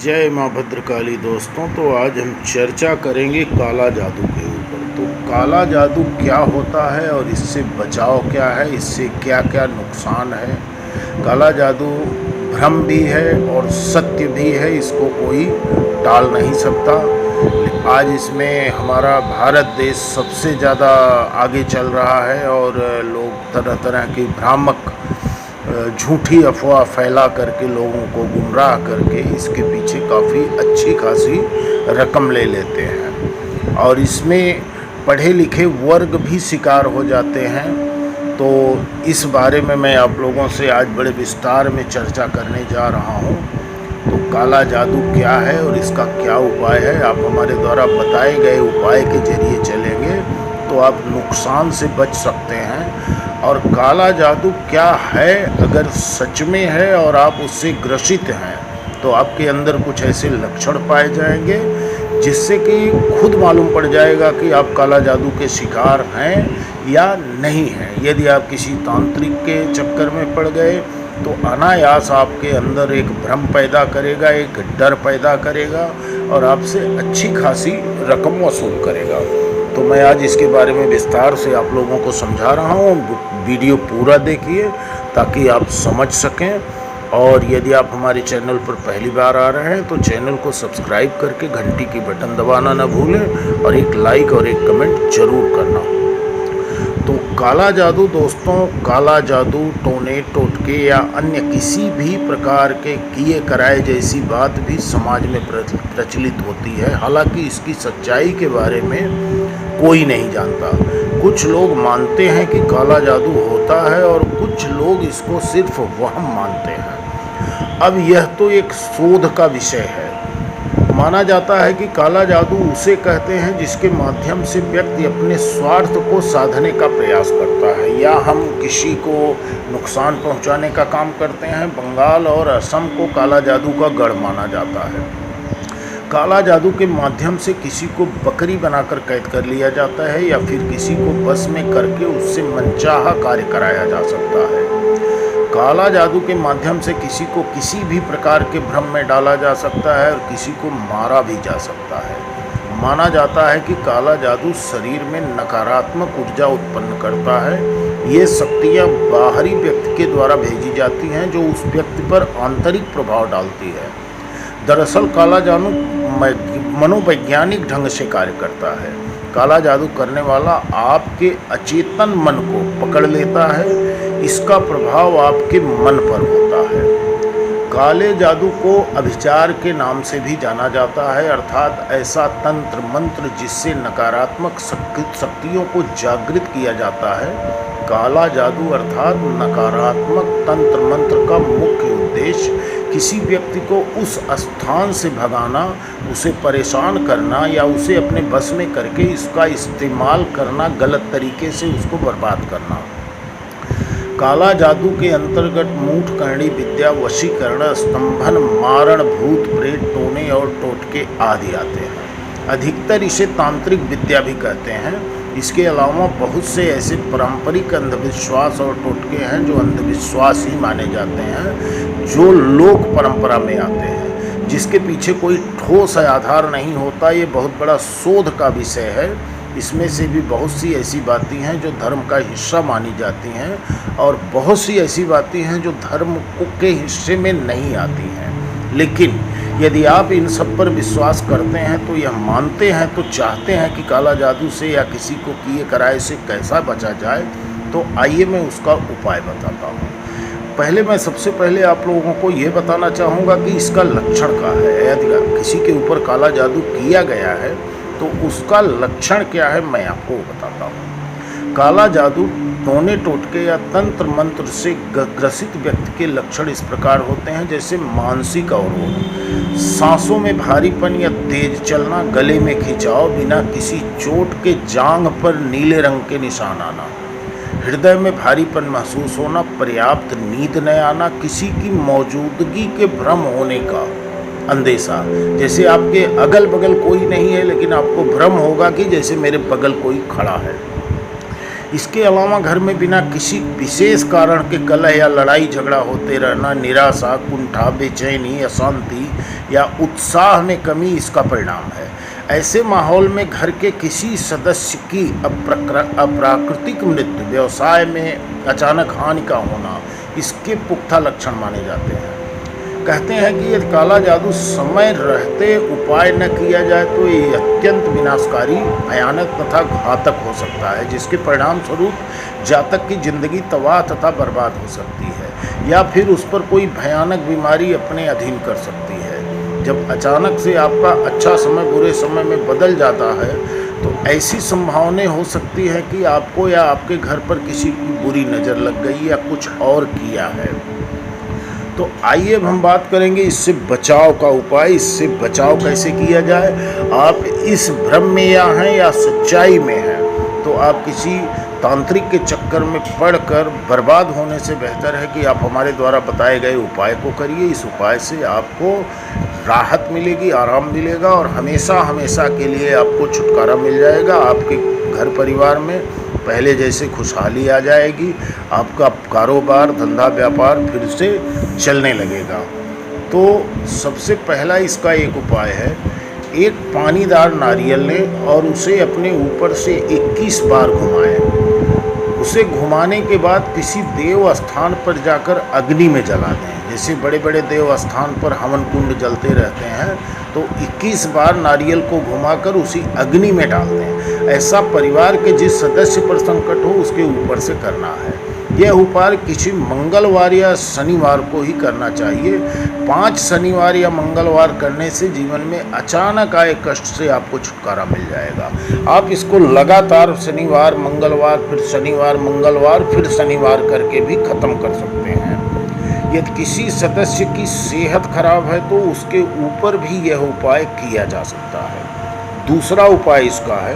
जय माँ भद्रकाली। दोस्तों, तो आज हम चर्चा करेंगे काला जादू के ऊपर। तो काला जादू क्या होता है और इससे बचाव क्या है, इससे क्या क्या नुकसान है। काला जादू भ्रम भी है और सत्य भी है, इसको कोई टाल नहीं सकता। आज इसमें हमारा भारत देश सबसे ज़्यादा आगे चल रहा है और लोग तरह तरह की भ्रामक झूठी अफवाह फैला करके लोगों को गुमराह करके इसके पीछे काफ़ी अच्छी खासी रकम ले लेते हैं और इसमें पढ़े लिखे वर्ग भी शिकार हो जाते हैं। तो इस बारे में मैं आप लोगों से आज बड़े विस्तार में चर्चा करने जा रहा हूँ। तो काला जादू क्या है और इसका क्या उपाय है। आप हमारे द्वारा बताए गए उपाय के जरिए चलेंगे तो आप नुकसान से बच सकते हैं। और काला जादू क्या है, अगर सच में है और आप उससे ग्रसित हैं तो आपके अंदर कुछ ऐसे लक्षण पाए जाएंगे जिससे कि खुद मालूम पड़ जाएगा कि आप काला जादू के शिकार हैं या नहीं हैं। यदि आप किसी तांत्रिक के चक्कर में पड़ गए तो अनायास आपके अंदर एक भ्रम पैदा करेगा, एक डर पैदा करेगा और आपसे अच्छी खासी रकम वसूल करेगा। तो मैं आज इसके बारे में विस्तार से आप लोगों को समझा रहा हूँ। वीडियो पूरा देखिए ताकि आप समझ सकें। और यदि आप हमारे चैनल पर पहली बार आ रहे हैं तो चैनल को सब्सक्राइब करके घंटी की बटन दबाना न भूलें और एक लाइक और एक कमेंट जरूर करना। तो काला जादू दोस्तों, काला जादू टोने टोटके या अन्य किसी भी प्रकार के किए कराए जैसी बात भी समाज में प्रचलित होती है। हालांकि इसकी सच्चाई के बारे में कोई नहीं जानता। कुछ लोग मानते हैं कि काला जादू होता है और कुछ लोग इसको सिर्फ वहम मानते हैं। अब यह तो एक शोध का विषय है। माना जाता है कि काला जादू उसे कहते हैं जिसके माध्यम से व्यक्ति अपने स्वार्थ को साधने का प्रयास करता है या हम किसी को नुकसान पहुंचाने का काम करते हैं। बंगाल और असम को काला जादू का गढ़ माना जाता है। काला जादू के माध्यम से किसी को बकरी बनाकर कैद कर लिया जाता है या फिर किसी को बस में करके उससे मनचाहा कार्य कराया जा सकता है। काला जादू के माध्यम से किसी को किसी भी प्रकार के भ्रम में डाला जा सकता है और किसी को मारा भी जा सकता है। माना जाता है कि काला जादू शरीर में नकारात्मक ऊर्जा उत्पन्न करता है। ये शक्तियाँ बाहरी व्यक्ति के द्वारा भेजी जाती हैं जो उस व्यक्ति पर आंतरिक प्रभाव डालती है। दरअसल काला जादू मनोवैज्ञानिक ढंग से कार्य करता है। काला जादू करने वाला आपके अचेतन मन को पकड़ लेता है। इसका प्रभाव आपके मन पर होता है। काले जादू को अभिचार के नाम से भी जाना जाता है, अर्थात ऐसा तंत्र मंत्र जिससे नकारात्मक शक्तियों को जागृत किया जाता है। काला जादू अर्थात नकारात्मक तंत्र मंत्र का मुख्य उद्देश्य किसी व्यक्ति को उस स्थान से भगाना, उसे परेशान करना या उसे अपने बस में करके इसका इस्तेमाल करना, गलत तरीके से उसको बर्बाद करना। काला जादू के अंतर्गत मूठ करणी विद्या, वशीकरण, स्तंभन, मारण, भूत प्रेत, टोने और टोटके आदि आते हैं। अधिकतर इसे तांत्रिक विद्या भी कहते हैं। इसके अलावा बहुत से ऐसे पारंपरिक अंधविश्वास और टोटके हैं जो अंधविश्वास ही माने जाते हैं, जो लोक परंपरा में आते हैं, जिसके पीछे कोई ठोस आधार नहीं होता। ये बहुत बड़ा शोध का विषय है। इसमें से भी बहुत सी ऐसी बातें हैं जो धर्म का हिस्सा मानी जाती हैं और बहुत सी ऐसी बातें हैं जो धर्म के हिस्से में नहीं आती हैं। लेकिन यदि आप इन सब पर विश्वास करते हैं तो यह मानते हैं तो चाहते हैं कि काला जादू से या किसी को किए कराए से कैसा बचा जाए, तो आइए मैं उसका उपाय बताता हूँ। मैं सबसे पहले आप लोगों को ये बताना चाहूँगा कि इसका लक्षण क्या है। यदि किसी के ऊपर काला जादू किया गया है तो उसका लक्षण क्या है, मैं आपको बताता हूँ। काला जादू टोने टोटके या तंत्र मंत्र से ग्रसित व्यक्ति के लक्षण इस प्रकार होते हैं जैसे मानसिक अवरोध, सांसों में भारीपन या तेज चलना, गले में खिंचाव, बिना किसी चोट के जांघ पर नीले रंग के निशान आना, हृदय में भारीपन महसूस होना, पर्याप्त नींद न आना, किसी की मौजूदगी के भ्रम होने का अंदेशा, जैसे आपके अगल बगल कोई नहीं है लेकिन आपको भ्रम होगा कि जैसे मेरे बगल कोई खड़ा है। इसके अलावा घर में बिना किसी विशेष कारण के कलह या लड़ाई झगड़ा होते रहना, निराशा, कुंठा, बेचैनी, अशांति या उत्साह में कमी इसका परिणाम है। ऐसे माहौल में घर के किसी सदस्य की अप्राकृतिक मृत्यु, व्यवसाय में अचानक हानि का होना इसके पुख्ता लक्षण माने जाते हैं। कहते हैं कि यदि काला जादू समय रहते उपाय न किया जाए तो ये अत्यंत विनाशकारी, भयानक तथा घातक हो सकता है, जिसके परिणाम स्वरूप जातक की जिंदगी तबाह तथा बर्बाद हो सकती है या फिर उस पर कोई भयानक बीमारी अपने अधीन कर सकती है। जब अचानक से आपका अच्छा समय बुरे समय में बदल जाता है तो ऐसी संभावनाएं हो सकती है कि आपको या आपके घर पर किसी की बुरी नज़र लग गई या कुछ और किया है। तो आइए अब हम बात करेंगे इससे बचाव का उपाय, इससे बचाव कैसे किया जाए। आप इस भ्रम में या हैं या सच्चाई में हैं तो आप किसी तांत्रिक के चक्कर में पड़कर बर्बाद होने से बेहतर है कि आप हमारे द्वारा बताए गए उपाय को करिए। इस उपाय से आपको राहत मिलेगी, आराम मिलेगा और हमेशा हमेशा के लिए आपको छुटकारा मिल जाएगा। आपके घर परिवार में पहले जैसे खुशहाली आ जाएगी, आपका कारोबार, धंधा, व्यापार फिर से चलने लगेगा। तो सबसे पहला इसका एक उपाय है, एक पानीदार नारियल लें और उसे अपने ऊपर से 21 बार घुमाएं। उसे घुमाने के बाद किसी देव स्थान पर जाकर अग्नि में जला दें। जैसे बड़े बड़े देव स्थान पर हवन कुंड जलते रहते हैं तो 21 बार नारियल को घुमाकर उसी अग्नि में डाल दें। ऐसा परिवार के जिस सदस्य पर संकट हो उसके ऊपर से करना है। यह उपाय किसी मंगलवार या शनिवार को ही करना चाहिए। 5 शनिवार या मंगलवार करने से जीवन में अचानक आए कष्ट से आपको छुटकारा मिल जाएगा। आप इसको लगातार शनिवार, मंगलवार, फिर शनिवार, मंगलवार, फिर शनिवार करके भी ख़त्म कर सकते हैं। यदि किसी सदस्य की सेहत खराब है तो उसके ऊपर भी यह उपाय किया जा सकता है। दूसरा उपाय इसका है,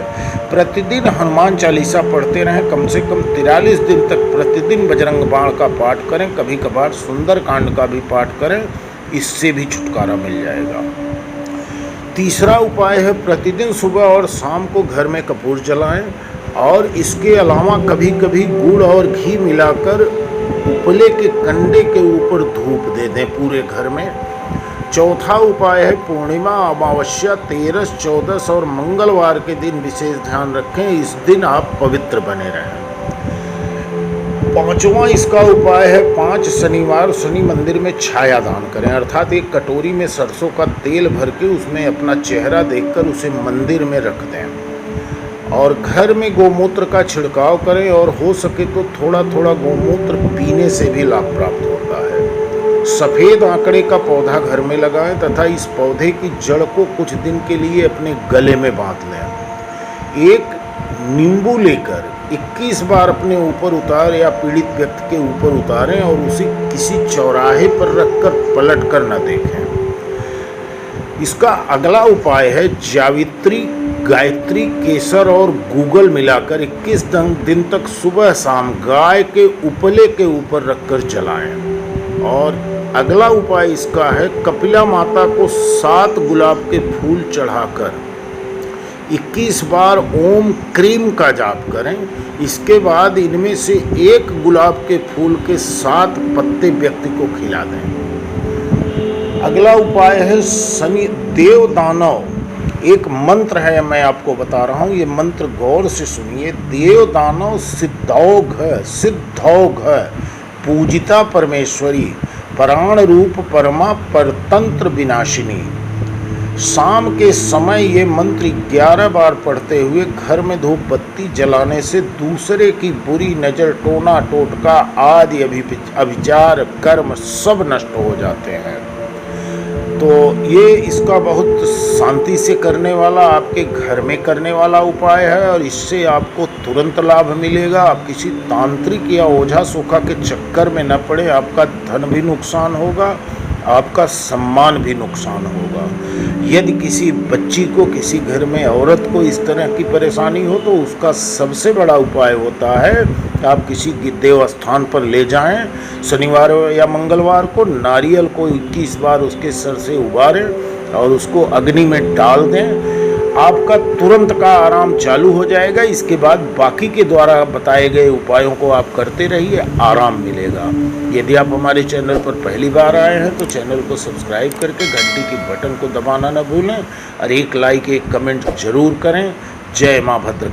प्रतिदिन हनुमान चालीसा पढ़ते रहें। कम से कम 43 दिन तक प्रतिदिन बजरंग बाण का पाठ करें, कभी कभार सुंदर कांड का भी पाठ करें, इससे भी छुटकारा मिल जाएगा। तीसरा उपाय है, प्रतिदिन सुबह और शाम को घर में कपूर जलाएं और इसके अलावा कभी कभी गुड़ और घी मिलाकर उपले के कंडे के ऊपर धूप दे दें पूरे घर में। चौथा उपाय है, पूर्णिमा, अमावस्या, 13, 14 और मंगलवार के दिन विशेष ध्यान रखें। इस दिन आप पवित्र बने रहें। पांचवा इसका उपाय है, 5 शनिवार शनि मंदिर में छाया दान करें, अर्थात एक कटोरी में सरसों का तेल भर के उसमें अपना चेहरा देखकर उसे मंदिर में रख दें और घर में गोमूत्र का छिड़काव करें और हो सके तो थोड़ा थोड़ा गोमूत्र पीने से भी लाभ प्राप्त होता है। सफ़ेद आंकड़े का पौधा घर में लगाएं तथा इस पौधे की जड़ को कुछ दिन के लिए अपने गले में बांध लें। एक नींबू लेकर 21 बार अपने ऊपर उतार या पीड़ित व्यक्ति के ऊपर उतारें और उसे किसी चौराहे पर रखकर पलट कर न देखें। इसका अगला उपाय है, जावित्री, गायत्री, केसर और गूगल मिलाकर 21 दिन तक सुबह शाम गाय के उपले के ऊपर रखकर जलाएं। और अगला उपाय इसका है, कपिला माता को 7 गुलाब के फूल चढ़ाकर 21 बार ओम क्रीम का जाप करें। इसके बाद इनमें से एक गुलाब के फूल के 7 पत्ते व्यक्ति को खिला दें। अगला उपाय है, शनि देव दानव, एक मंत्र है, मैं आपको बता रहा हूँ, ये मंत्र गौर से सुनिए। देव दानव सिद्धौघ पूजिता परमेश्वरी, प्राण रूप परमा परतंत्र विनाशिनी। शाम के समय ये मंत्र 11 बार पढ़ते हुए घर में धूप बत्ती जलाने से दूसरे की बुरी नज़र, टोना टोटका आदि अभिचार कर्म सब नष्ट हो जाते हैं। तो ये इसका बहुत शांति से करने वाला, आपके घर में करने वाला उपाय है और इससे आपको तुरंत लाभ मिलेगा। आप किसी तांत्रिक या ओझा सोखा के चक्कर में न पड़े। आपका धन भी नुकसान होगा, आपका सम्मान भी नुकसान होगा। यदि किसी बच्ची को, किसी घर में औरत को इस तरह की परेशानी हो तो उसका सबसे बड़ा उपाय होता है, आप किसी देव स्थान पर ले जाएं, शनिवार या मंगलवार को नारियल को 21 बार उसके सर से उबारें और उसको अग्नि में डाल दें आपका तुरंत का आराम चालू हो जाएगा। इसके बाद बाकी के द्वारा बताए गए उपायों को आप करते रहिए, आराम मिलेगा। यदि आप हमारे चैनल पर पहली बार आए हैं तो चैनल को सब्सक्राइब करके घंटी की बटन को दबाना न भूलें और एक लाइक एक कमेंट जरूर करें। जय मां भद्र।